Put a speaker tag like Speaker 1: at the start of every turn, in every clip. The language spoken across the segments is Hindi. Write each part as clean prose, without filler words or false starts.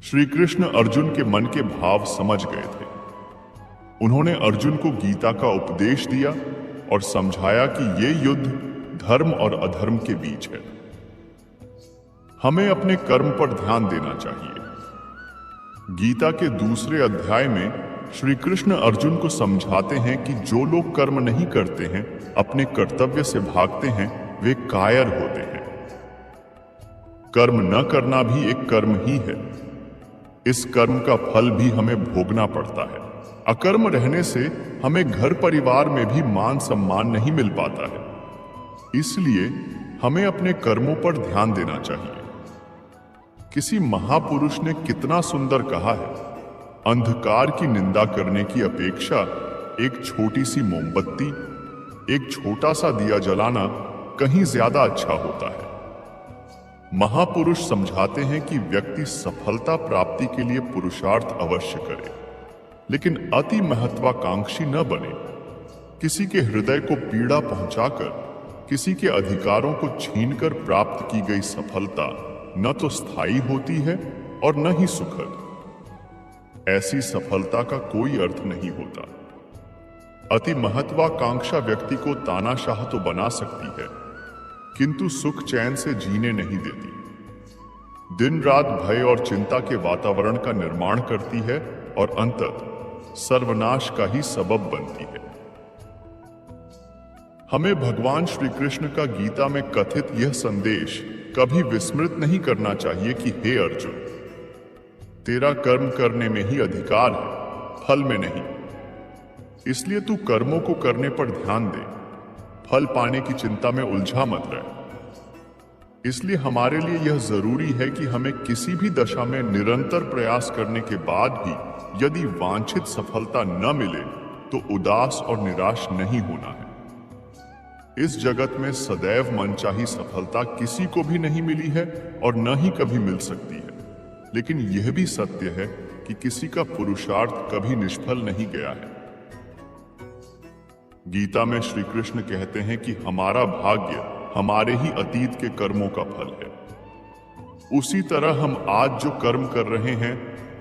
Speaker 1: श्री कृष्ण अर्जुन के मन के भाव समझ गए थे। उन्होंने अर्जुन को गीता का उपदेश दिया और समझाया कि ये युद्ध धर्म और अधर्म के बीच है। हमें अपने कर्म पर ध्यान देना चाहिए। गीता के दूसरे अध्याय में श्री कृष्ण अर्जुन को समझाते हैं कि जो लोग कर्म नहीं करते हैं, अपने कर्तव्य से भागते हैं, वे कायर होते हैं। कर्म न करना भी एक कर्म ही है। इस कर्म का फल भी हमें भोगना पड़ता है। अकर्म रहने से हमें घर परिवार में भी मान सम्मान नहीं मिल पाता है। इसलिए हमें अपने कर्मों पर ध्यान देना चाहिए। किसी महापुरुष ने कितना सुंदर कहा है, अंधकार की निंदा करने की अपेक्षा एक छोटी सी मोमबत्ती, एक छोटा सा दिया जलाना कहीं ज्यादा अच्छा होता है। महापुरुष समझाते हैं कि व्यक्ति सफलता प्राप्ति के लिए पुरुषार्थ अवश्य करे, लेकिन अति महत्वाकांक्षी न बने। किसी के हृदय को पीड़ा पहुंचाकर, किसी के अधिकारों को छीनकर प्राप्त की गई सफलता न तो स्थायी होती है और न ही सुखद। ऐसी सफलता का कोई अर्थ नहीं होता। अति महत्वाकांक्षा व्यक्ति को तानाशाह तो बना सकती है, किंतु सुख चैन से जीने नहीं देती। दिन रात भय और चिंता के वातावरण का निर्माण करती है और अंततः सर्वनाश का ही सबब बनती है। हमें भगवान श्री कृष्ण का गीता में कथित यह संदेश कभी विस्मृत नहीं करना चाहिए कि हे अर्जुन, तेरा कर्म करने में ही अधिकार है, फल में नहीं। इसलिए तू कर्मों को करने पर ध्यान दे, फल पाने की चिंता में उलझा मत रह। इसलिए हमारे लिए यह जरूरी है कि हमें किसी भी दशा में निरंतर प्रयास करने के बाद भी यदि वांछित सफलता न मिले तो उदास और निराश नहीं होना है। इस जगत में सदैव मनचाही सफलता किसी को भी नहीं मिली है और न ही कभी मिल सकती है, लेकिन यह भी सत्य है कि किसी का पुरुषार्थ कभी निष्फल नहीं गया है। गीता में श्री कृष्ण कहते हैं कि हमारा भाग्य हमारे ही अतीत के कर्मों का फल है। उसी तरह हम आज जो कर्म कर रहे हैं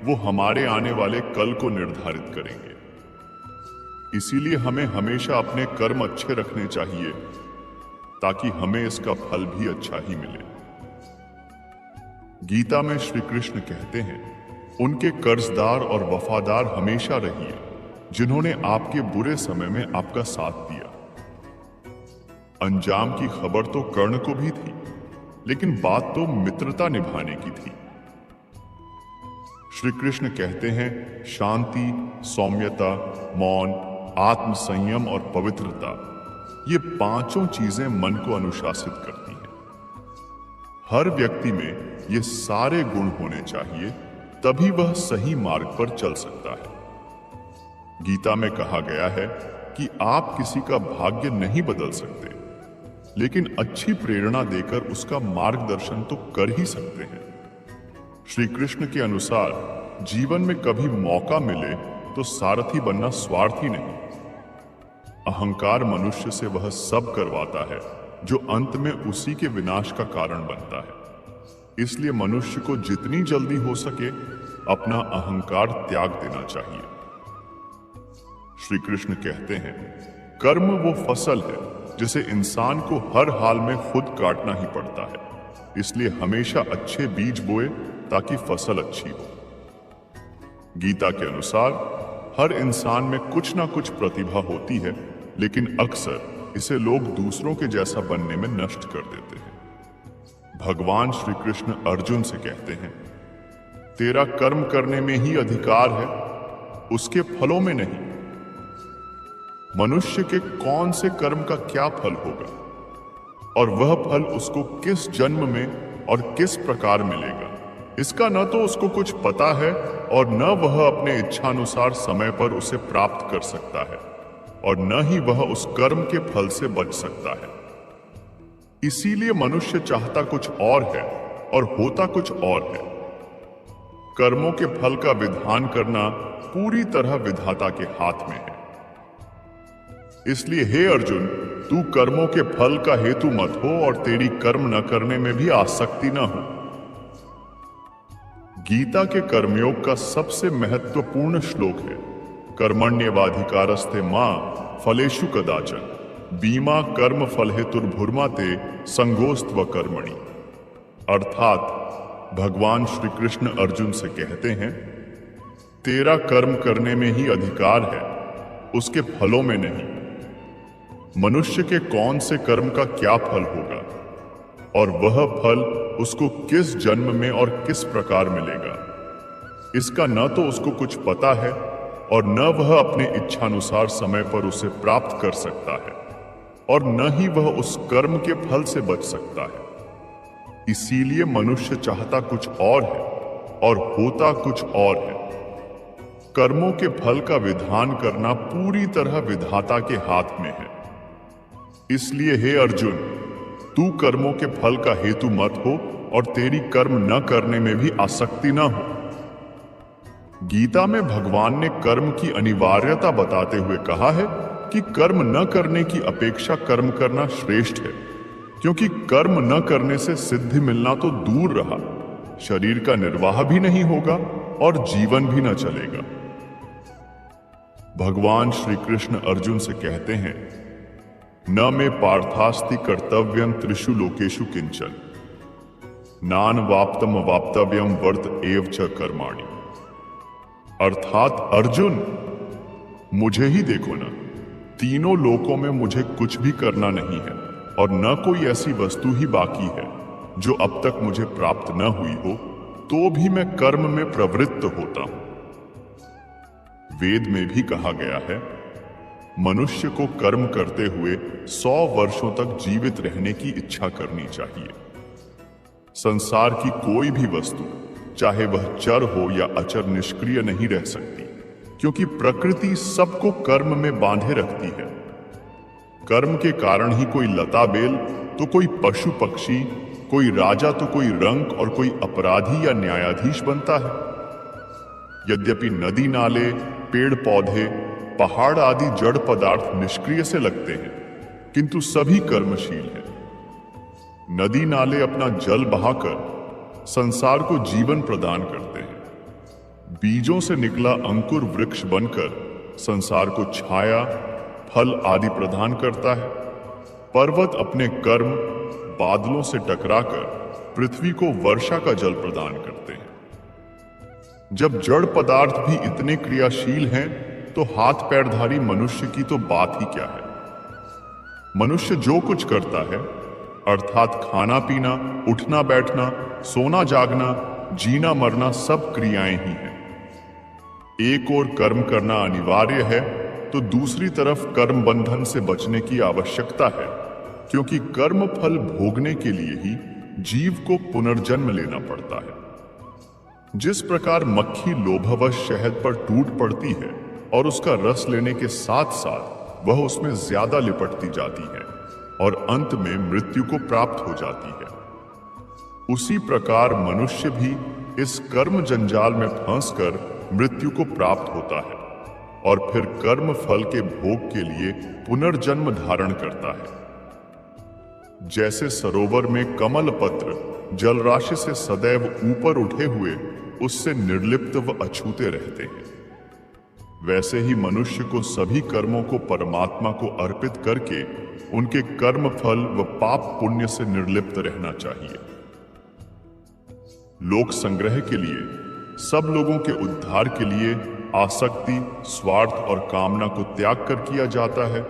Speaker 1: वो हमारे आने वाले कल को निर्धारित करेंगे। इसीलिए हमें हमेशा अपने कर्म अच्छे रखने चाहिए ताकि हमें इसका फल भी अच्छा ही मिले। गीता में श्री कृष्ण कहते हैं, उनके कर्जदार और वफादार हमेशा रहिए जिन्होंने आपके बुरे समय में आपका साथ दिया। अंजाम की खबर तो कर्ण को भी थी, लेकिन बात तो मित्रता निभाने की थी। श्री कृष्ण कहते हैं, शांति, सौम्यता, मौन, आत्म संयम और पवित्रता, ये पांचों चीजें मन को अनुशासित करती हैं। हर व्यक्ति में ये सारे गुण होने चाहिए, तभी वह सही मार्ग पर चल सकता है। गीता में कहा गया है कि आप किसी का भाग्य नहीं बदल सकते, लेकिन अच्छी प्रेरणा देकर उसका मार्गदर्शन तो कर ही सकते हैं। श्री कृष्ण के अनुसार जीवन में कभी मौका मिले तो सारथी बनना स्वार्थी नहीं। अहंकार मनुष्य से वह सब करवाता है जो अंत में उसी के विनाश का कारण बनता है। इसलिए मनुष्य को जितनी जल्दी हो सके अपना अहंकार त्याग देना चाहिए। श्री कृष्ण कहते हैं, कर्म वो फसल है जिसे इंसान को हर हाल में खुद काटना ही पड़ता है। इसलिए हमेशा अच्छे बीज बोए ताकि फसल अच्छी हो। गीता के अनुसार हर इंसान में कुछ ना कुछ प्रतिभा होती है, लेकिन अक्सर इसे लोग दूसरों के जैसा बनने में नष्ट कर देते हैं। भगवान श्री कृष्ण अर्जुन से कहते हैं, तेरा कर्म करने में ही अधिकार है, उसके फलों में नहीं। मनुष्य के कौन से कर्म का क्या फल होगा और वह फल उसको किस जन्म में और किस प्रकार मिलेगा, इसका न तो उसको कुछ पता है और न वह अपने इच्छानुसार समय पर उसे प्राप्त कर सकता है और न ही वह उस कर्म के फल से बच सकता है। इसीलिए मनुष्य चाहता कुछ और है और होता कुछ और है। कर्मों के फल का विधान करना पूरी तरह विधाता के हाथ में है। इसलिए हे अर्जुन, तू कर्मों के फल का हेतु मत हो और तेरी कर्म न करने में भी आसक्ति न हो। गीता के कर्मयोग का सबसे महत्वपूर्ण श्लोक है, कर्मण्येवाधिकारस्ते मां फलेषु कदाचन बीमा कर्म फल हेतुर्भुर्माते संगोस्त्व कर्मणि। अर्थात भगवान श्री कृष्ण अर्जुन से कहते हैं, तेरा कर्म करने में ही अधिकार है, उसके फलों में नहीं। मनुष्य के कौन से कर्म का क्या फल होगा और वह फल उसको किस जन्म में और किस प्रकार मिलेगा, इसका न तो उसको कुछ पता है और न वह अपने इच्छानुसार समय पर उसे प्राप्त कर सकता है और न ही वह उस कर्म के फल से बच सकता है। इसीलिए मनुष्य चाहता कुछ और है और होता कुछ और है। कर्मों के फल का विधान करना पूरी तरह विधाता के हाथ में है। इसलिए हे अर्जुन, तू कर्मों के फल का हेतु मत हो और तेरी कर्म न करने में भी आसक्ति न हो। गीता में भगवान ने कर्म की अनिवार्यता बताते हुए कहा है कि कर्म न करने की अपेक्षा कर्म करना श्रेष्ठ है, क्योंकि कर्म न करने से सिद्धि मिलना तो दूर रहा, शरीर का निर्वाह भी नहीं होगा और जीवन भी न चलेगा। भगवान श्री कृष्ण अर्जुन से कहते हैं, न मे पार्थास्ति कर्तव्यं त्रिषु लोकेषु किंचन नान वाप्तम वाप्तव्यम वर्त एव च कर्माणि। अर्थात अर्जुन, मुझे ही देखो ना, तीनों लोकों में मुझे कुछ भी करना नहीं है और न कोई ऐसी वस्तु ही बाकी है जो अब तक मुझे प्राप्त न हुई हो, तो भी मैं कर्म में प्रवृत्त होता हूं। वेद में भी कहा गया है, मनुष्य को कर्म करते हुए 100 वर्षों तक जीवित रहने की इच्छा करनी चाहिए। संसार की कोई भी वस्तु, चाहे वह चर हो या अचर, निष्क्रिय नहीं रह सकती, क्योंकि प्रकृति सबको कर्म में बांधे रखती है। कर्म के कारण ही कोई लता बेल तो कोई पशु पक्षी, कोई राजा तो कोई रंक और कोई अपराधी या न्यायाधीश बनता है। यद्यपि नदी नाले, पेड़ पौधे, पहाड़ आदि जड़ पदार्थ निष्क्रिय से लगते हैं, किंतु सभी कर्मशील हैं। नदी नाले अपना जल बहाकर संसार को जीवन प्रदान करते हैं। बीजों से निकला अंकुर वृक्ष बनकर संसार को छाया, फल आदि प्रदान करता है। पर्वत अपने कर्म बादलों से टकराकर पृथ्वी को वर्षा का जल प्रदान करते हैं। जब जड़ पदार्थ भी इतने क्रियाशील हैं, तो हाथ पैरधारी मनुष्य की तो बात ही क्या है। मनुष्य जो कुछ करता है, अर्थात खाना पीना, उठना बैठना, सोना जागना, जीना मरना, सब क्रियाएं ही हैं। एक ओर कर्म करना अनिवार्य है तो दूसरी तरफ कर्म बंधन से बचने की आवश्यकता है, क्योंकि कर्म फल भोगने के लिए ही जीव को पुनर्जन्म लेना पड़ता है। जिस प्रकार मक्खी लोभवश शहद पर टूट पड़ती है और उसका रस लेने के साथ साथ वह उसमें ज्यादा लिपटती जाती है और अंत में मृत्यु को प्राप्त हो जाती है, उसी प्रकार मनुष्य भी इस कर्म जंजाल में फंसकर मृत्यु को प्राप्त होता है और फिर कर्म फल के भोग के लिए पुनर्जन्म धारण करता है। जैसे सरोवर में कमल पत्र जलराशि से सदैव ऊपर उठे हुए उससे निर्लिप्त व अछूते रहते हैं, वैसे ही मनुष्य को सभी कर्मों को परमात्मा को अर्पित करके उनके कर्म फल व पाप पुण्य से निर्लिप्त रहना चाहिए। लोक संग्रह के लिए, सब लोगों के उद्धार के लिए आसक्ति, स्वार्थ और कामना को त्याग कर किया जाता है,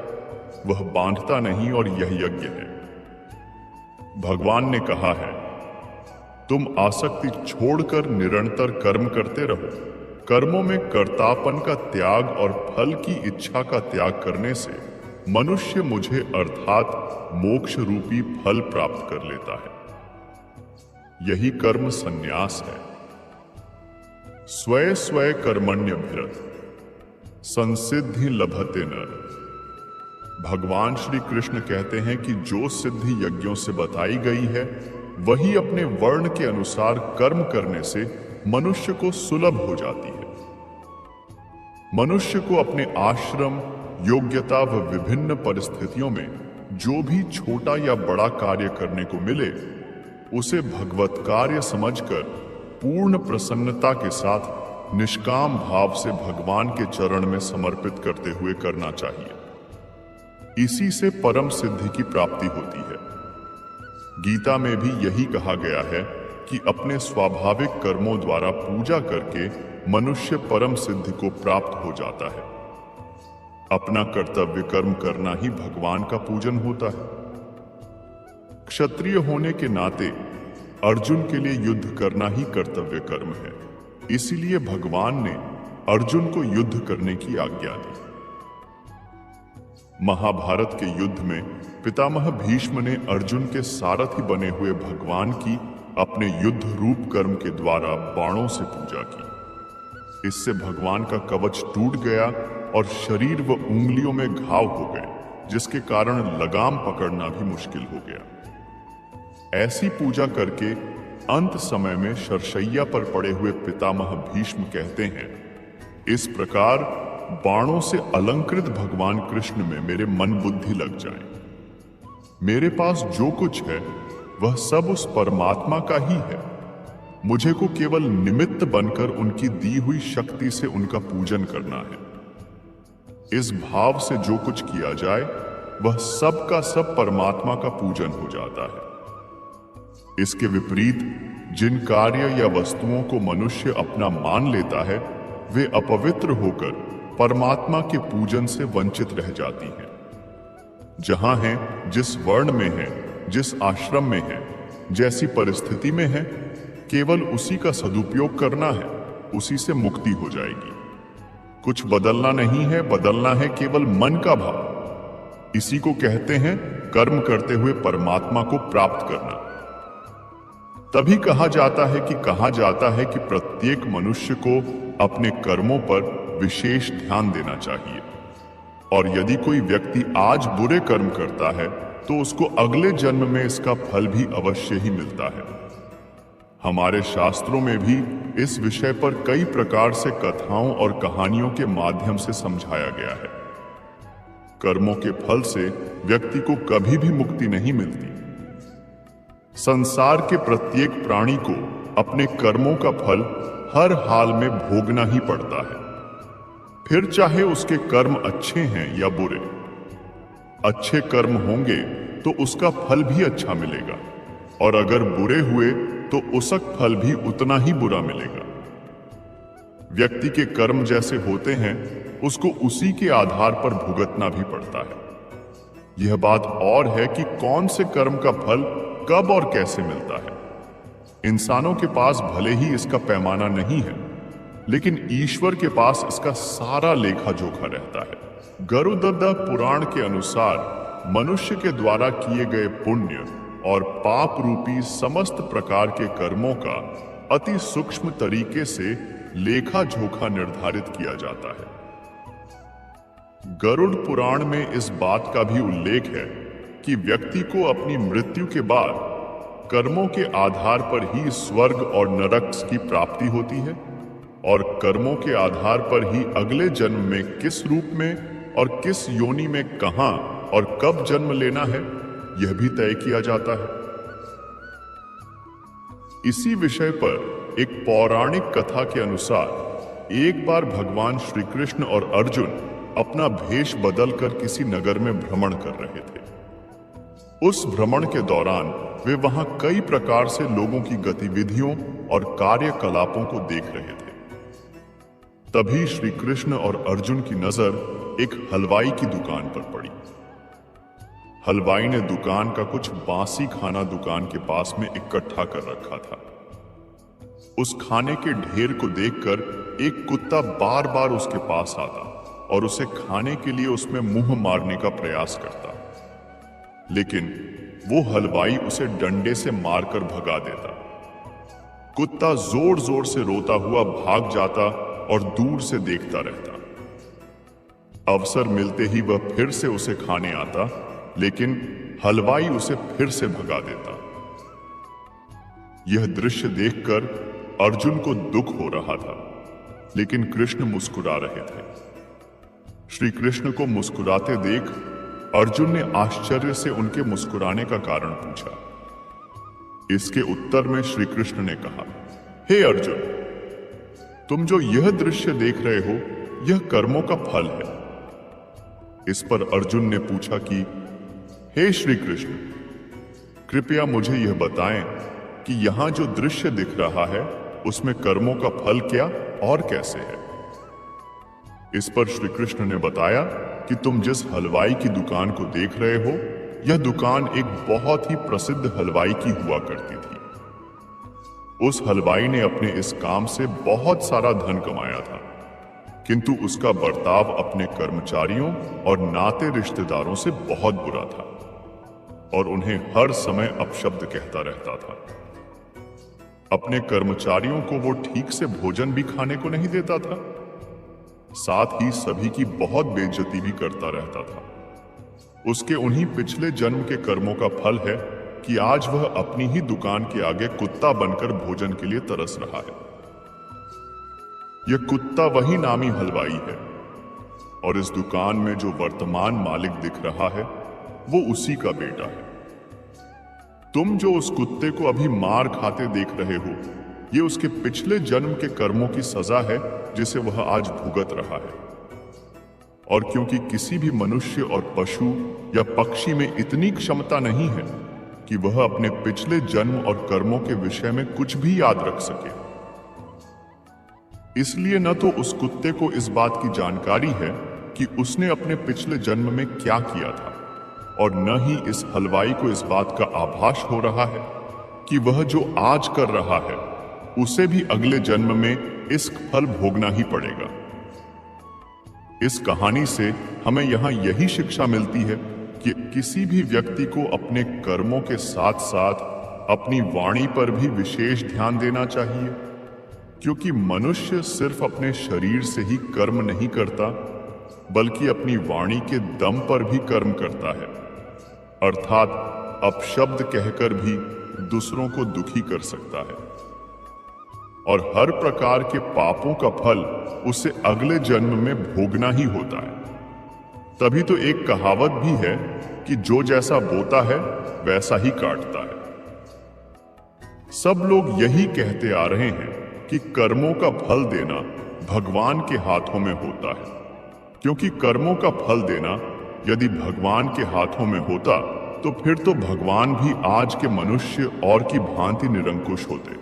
Speaker 1: वह बांधता नहीं और यह यज्ञ है। भगवान ने कहा है, तुम आसक्ति छोड़कर निरंतर कर्म करते रहो। कर्मों में कर्तापन का त्याग और फल की इच्छा का त्याग करने से मनुष्य मुझे अर्थात मोक्ष रूपी फल प्राप्त कर लेता है। यही कर्म संन्यास है। स्वय स्वय कर्मण्यभिरत संसिद्धि लभते नर। भगवान श्री कृष्ण कहते हैं कि जो सिद्धि यज्ञों से बताई गई है, वही अपने वर्ण के अनुसार कर्म करने से मनुष्य को सुलभ हो जाती है। मनुष्य को अपने आश्रम, योग्यता व विभिन्न परिस्थितियों में जो भी छोटा या बड़ा कार्य करने को मिले, उसे भगवत कार्य समझकर पूर्ण प्रसन्नता के साथ निष्काम भाव से भगवान के चरण में समर्पित करते हुए करना चाहिए। इसी से परम सिद्धि की प्राप्ति होती है। गीता में भी यही कहा गया है कि अपने स्वाभाविक कर्मों द्वारा पूजा करके मनुष्य परम सिद्धि को प्राप्त हो जाता है। अपना कर्तव्य कर्म करना ही भगवान का पूजन होता है। क्षत्रिय होने के नाते अर्जुन के लिए युद्ध करना ही कर्तव्य कर्म है। इसीलिए भगवान ने अर्जुन को युद्ध करने की आज्ञा दी। महाभारत के युद्ध में पितामह भीष्म ने अर्जुन के सारथी बने हुए भगवान की अपने युद्ध रूप कर्म के द्वारा बाणों से पूजा की। इससे भगवान का कवच टूट गया और शरीर व उंगलियों में घाव हो गए, जिसके कारण लगाम पकड़ना भी मुश्किल हो गया। ऐसी पूजा करके अंत समय में शरशैया पर पड़े हुए पितामह भीष्म कहते हैं, इस प्रकार बाणों से अलंकृत भगवान कृष्ण में मेरे मन बुद्धि लग जाए। मेरे पास जो कुछ है वह सब उस परमात्मा का ही है। मुझे को केवल निमित्त बनकर उनकी दी हुई शक्ति से उनका पूजन करना है। इस भाव से जो कुछ किया जाए वह सब का सब परमात्मा का पूजन हो जाता है। इसके विपरीत जिन कार्य या वस्तुओं को मनुष्य अपना मान लेता है वे अपवित्र होकर परमात्मा के पूजन से वंचित रह जाती हैं। जहां हैं, जिस वर्ण में है, जिस आश्रम में है, जैसी परिस्थिति में है, केवल उसी का सदुपयोग करना है, उसी से मुक्ति हो जाएगी। कुछ बदलना नहीं है, बदलना है केवल मन का भाव। इसी को कहते हैं कर्म करते हुए परमात्मा को प्राप्त करना। तभी कहा जाता है कि प्रत्येक मनुष्य को अपने कर्मों पर विशेष ध्यान देना चाहिए। और यदि कोई व्यक्ति आज बुरे कर्म करता है तो उसको अगले जन्म में इसका फल भी अवश्य ही मिलता है। हमारे शास्त्रों में भी इस विषय पर कई प्रकार से कथाओं और कहानियों के माध्यम से समझाया गया है। कर्मों के फल से व्यक्ति को कभी भी मुक्ति नहीं मिलती। संसार के प्रत्येक प्राणी को अपने कर्मों का फल हर हाल में भोगना ही पड़ता है, फिर चाहे उसके कर्म अच्छे हैं या बुरे। अच्छे कर्म होंगे तो उसका फल भी अच्छा मिलेगा, और अगर बुरे हुए तो उसका फल भी उतना ही बुरा मिलेगा। व्यक्ति के कर्म जैसे होते हैं उसको उसी के आधार पर भुगतना भी पड़ता है। यह बात और है कि कौन से कर्म का फल कब और कैसे मिलता है। इंसानों के पास भले ही इसका पैमाना नहीं है, लेकिन ईश्वर के पास इसका सारा लेखा जोखा रहता है। गरुड़ पुराण के अनुसार मनुष्य के द्वारा किए गए पुण्य और पाप रूपी समस्त प्रकार के कर्मों का अति सूक्ष्म तरीके से लेखा जोखा निर्धारित किया जाता है। गरुड़ पुराण में इस बात का भी उल्लेख है कि व्यक्ति को अपनी मृत्यु के बाद कर्मों के आधार पर ही स्वर्ग और नरक की प्राप्ति होती है, और कर्मों के आधार पर ही अगले जन्म में किस रूप में और किस योनि में कहां और कब जन्म लेना है यह भी तय किया जाता है। इसी विषय पर एक पौराणिक कथा के अनुसार एक बार भगवान श्री कृष्ण और अर्जुन अपना भेष बदलकर किसी नगर में भ्रमण कर रहे थे। उस भ्रमण के दौरान वे वहां कई प्रकार से लोगों की गतिविधियों और कार्यकलापों को देख रहे थे। तभी श्री कृष्ण और अर्जुन की नजर एक हलवाई की दुकान पर पड़ी। हलवाई ने दुकान का कुछ बासी खाना दुकान के पास में इकट्ठा कर रखा था। उस खाने के ढेर को देखकर एक कुत्ता बार बार उसके पास आता और उसे खाने के लिए उसमें मुंह मारने का प्रयास करता, लेकिन वो हलवाई उसे डंडे से मारकर भगा देता। कुत्ता जोर जोर से रोता हुआ भाग जाता और दूर से देखता रहता। अवसर मिलते ही वह फिर से उसे खाने आता, लेकिन हलवाई उसे फिर से भगा देता। यह दृश्य देखकर अर्जुन को दुख हो रहा था, लेकिन कृष्ण मुस्कुरा रहे थे। श्री कृष्ण को मुस्कुराते देख अर्जुन ने आश्चर्य से उनके मुस्कुराने का कारण पूछा। इसके उत्तर में श्री कृष्ण ने कहा, हे अर्जुन, तुम जो यह दृश्य देख रहे हो, यह कर्मों का फल है। इस पर अर्जुन ने पूछा कि हे श्री कृष्ण, कृपया मुझे यह बताएं कि यहां जो दृश्य दिख रहा है उसमें कर्मों का फल क्या और कैसे है। इस पर श्री कृष्ण ने बताया कि तुम जिस हलवाई की दुकान को देख रहे हो, यह दुकान एक बहुत ही प्रसिद्ध हलवाई की हुआ करती थी। उस हलवाई ने अपने इस काम से बहुत सारा धन कमाया था, किंतु उसका बर्ताव अपने कर्मचारियों और नाते रिश्तेदारों से बहुत बुरा था और उन्हें हर समय अपशब्द कहता रहता था। अपने कर्मचारियों को वो ठीक से भोजन भी खाने को नहीं देता था, साथ ही सभी की बहुत बेइज्जती भी करता रहता था। उसके उन्हीं पिछले जन्म के कर्मों का फल है कि आज वह अपनी ही दुकान के आगे कुत्ता बनकर भोजन के लिए तरस रहा है। यह कुत्ता वही नामी हलवाई है और इस दुकान में जो वर्तमान मालिक दिख रहा है वो उसी का बेटा है। तुम जो उस कुत्ते को अभी मार खाते देख रहे हो, ये उसके पिछले जन्म के कर्मों की सजा है जिसे वह आज भुगत रहा है। और क्योंकि किसी भी मनुष्य और पशु या पक्षी में इतनी क्षमता नहीं है कि वह अपने पिछले जन्म और कर्मों के विषय में कुछ भी याद रख सके, इसलिए न तो उस कुत्ते को इस बात की जानकारी है कि उसने अपने पिछले जन्म में क्या किया था, और न ही इस हलवाई को इस बात का आभास हो रहा है कि वह जो आज कर रहा है उसे भी अगले जन्म में इस फल भोगना ही पड़ेगा। इस कहानी से हमें यहाँ यही शिक्षा मिलती है कि किसी भी व्यक्ति को अपने कर्मों के साथ साथ अपनी वाणी पर भी विशेष ध्यान देना चाहिए, क्योंकि मनुष्य सिर्फ अपने शरीर से ही कर्म नहीं करता, बल्कि अपनी वाणी के दम पर भी कर्म करता है, अर्थात अपशब्द कहकर भी दूसरों को दुखी कर सकता है। और हर प्रकार के पापों का फल उसे अगले जन्म में भोगना ही होता है। तभी तो एक कहावत भी है कि जो जैसा बोता है वैसा ही काटता है। सब लोग यही कहते आ रहे हैं कि कर्मों का फल देना भगवान के हाथों में होता है, क्योंकि कर्मों का फल देना यदि भगवान के हाथों में होता तो फिर तो भगवान भी आज के मनुष्य और की भांति निरंकुश होते।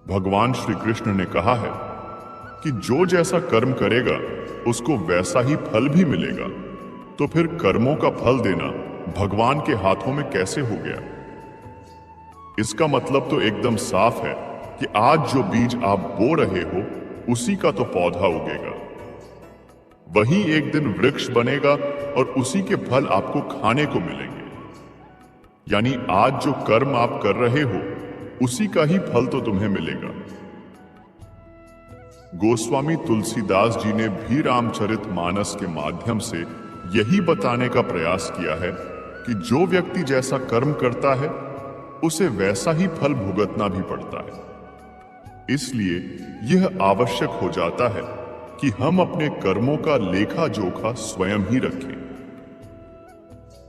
Speaker 1: भगवान श्री कृष्ण ने कहा है कि जो जैसा कर्म करेगा उसको वैसा ही फल भी मिलेगा, तो फिर कर्मों का फल देना भगवान के हाथों में कैसे हो गया? इसका मतलब तो एकदम साफ है कि आज जो बीज आप बो रहे हो उसी का तो पौधा उगेगा, वही एक दिन वृक्ष बनेगा और उसी के फल आपको खाने को मिलेंगे। यानी आज जो कर्म आप कर रहे हो उसी का ही फल तो तुम्हें मिलेगा। गोस्वामी तुलसीदास जी ने भी रामचरितमानस के माध्यम से यही बताने का प्रयास किया है कि जो व्यक्ति जैसा कर्म करता है उसे वैसा ही फल भुगतना भी पड़ता है। इसलिए यह आवश्यक हो जाता है कि हम अपने कर्मों का लेखा जोखा स्वयं ही रखें।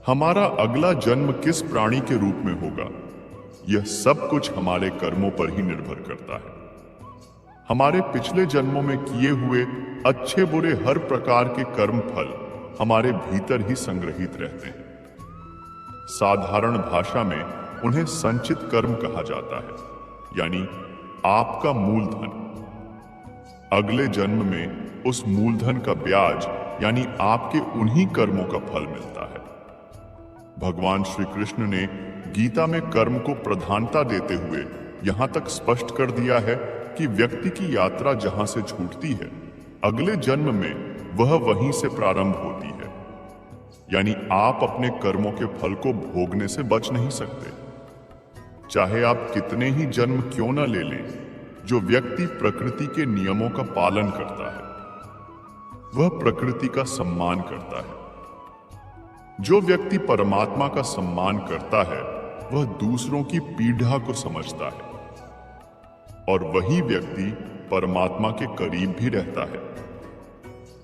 Speaker 1: हमारा अगला जन्म किस प्राणी के रूप में होगा, यह सब कुछ हमारे कर्मों पर ही निर्भर करता है। हमारे पिछले जन्मों में किए हुए अच्छे बुरे हर प्रकार के कर्म फल हमारे भीतर ही संग्रहित रहते हैं। साधारण भाषा में उन्हें संचित कर्म कहा जाता है, यानी आपका मूलधन। अगले जन्म में उस मूलधन का ब्याज यानी आपके उन्हीं कर्मों का फल मिलता है। भगवान श्री कृष्ण ने गीता में कर्म को प्रधानता देते हुए यहां तक स्पष्ट कर दिया है कि व्यक्ति की यात्रा जहां से छूटती है, अगले जन्म में वह वहीं से प्रारंभ होती है। यानी आप अपने कर्मों के फल को भोगने से बच नहीं सकते। चाहे आप कितने ही जन्म क्यों न ले लें, जो व्यक्ति प्रकृति के नियमों का पालन करता है वह प्रकृति का सम्मान करता है। जो व्यक्ति परमात्मा का सम्मान करता है वह दूसरों की पीड़ा को समझता है, और वही व्यक्ति परमात्मा के करीब भी रहता है।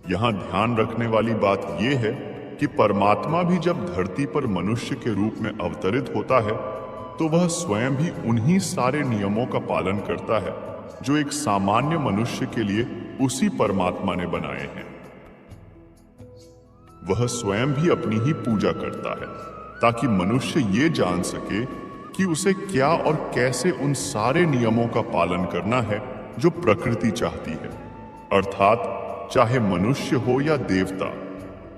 Speaker 1: यहां ध्यान रखने वाली बात यह है कि परमात्मा भी जब धरती पर मनुष्य के रूप में अवतरित होता है तो वह स्वयं भी उन्हीं सारे नियमों का पालन करता है जो एक सामान्य मनुष्य के लिए उसी परमात्मा ने बनाए हैं। वह स्वयं भी अपनी ही पूजा करता है ताकि मनुष्य ये जान सके कि उसे क्या और कैसे उन सारे नियमों का पालन करना है जो प्रकृति चाहती है। अर्थात चाहे मनुष्य हो या देवता,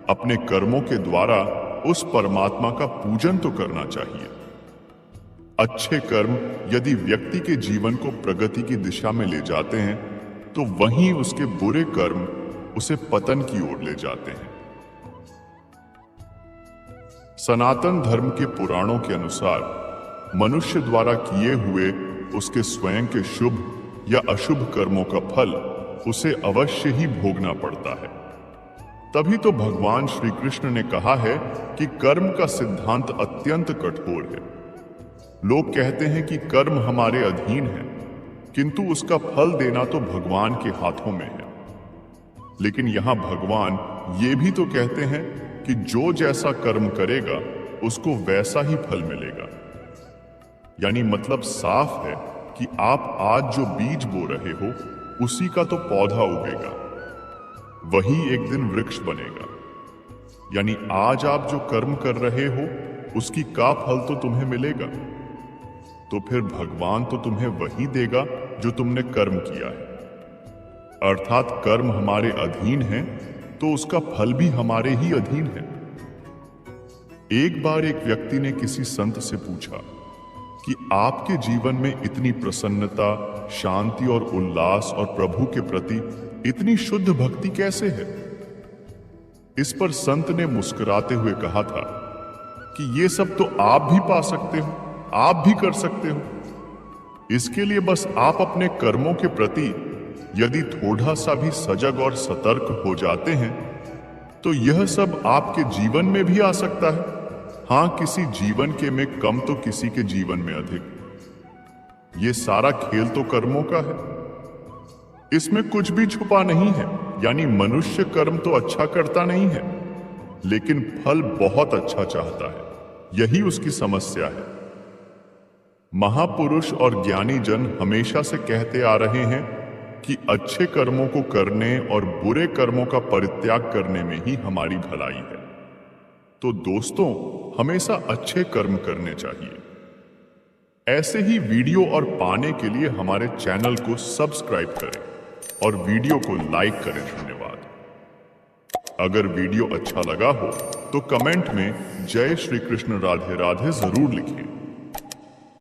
Speaker 1: अपने कर्मों के द्वारा उस परमात्मा का पूजन तो करना चाहिए। अच्छे कर्म यदि व्यक्ति के जीवन को प्रगति की दिशा में ले जाते हैं तो वहीं उसके बुरे कर्म उसे पतन की ओर ले जाते हैं। सनातन धर्म के पुराणों के अनुसार मनुष्य द्वारा किए हुए उसके स्वयं के शुभ या अशुभ कर्मों का फल उसे अवश्य ही भोगना पड़ता है। तभी तो भगवान श्री कृष्ण ने कहा है कि कर्म का सिद्धांत अत्यंत कठोर है। लोग कहते हैं कि कर्म हमारे अधीन है, किंतु उसका फल देना तो भगवान के हाथों में है। लेकिन यहां भगवान ये भी तो कहते हैं कि जो जैसा कर्म करेगा उसको वैसा ही फल मिलेगा। यानी मतलब साफ है कि आप आज जो बीज बो रहे हो उसी का तो पौधा उगेगा, वही एक दिन वृक्ष बनेगा। यानी आज आप जो कर्म कर रहे हो उसकी का फल तो तुम्हें मिलेगा, तो फिर भगवान तो तुम्हें वही देगा जो तुमने कर्म किया है। अर्थात कर्म हमारे अधीन है तो उसका फल भी हमारे ही अधीन है। एक बार एक व्यक्ति ने किसी संत से पूछा कि आपके जीवन में इतनी प्रसन्नता, शांति और उल्लास और प्रभु के प्रति इतनी शुद्ध भक्ति कैसे है? इस पर संत ने मुस्कुराते हुए कहा था कि ये सब तो आप भी पा सकते हो, आप भी कर सकते हो। इसके लिए बस आप अपने कर्मों के प्रति यदि थोड़ा सा भी सजग और सतर्क हो जाते हैं तो यह सब आपके जीवन में भी आ सकता है। हां, किसी जीवन के में कम तो किसी के जीवन में अधिक। ये सारा खेल तो कर्मों का है, इसमें कुछ भी छुपा नहीं है। यानी मनुष्य कर्म तो अच्छा करता नहीं है, लेकिन फल बहुत अच्छा चाहता है। यही उसकी समस्या है। महापुरुष और ज्ञानी जन हमेशा से कहते आ रहे हैं कि अच्छे कर्मों को करने और बुरे कर्मों का परित्याग करने में ही हमारी भलाई है। तो दोस्तों, हमेशा अच्छे कर्म करने चाहिए। ऐसे ही वीडियो और पाने के लिए हमारे चैनल को सब्सक्राइब करें और वीडियो को लाइक करें। धन्यवाद। अगर वीडियो अच्छा लगा हो तो कमेंट में जय श्री कृष्ण राधे राधे जरूर लिखें।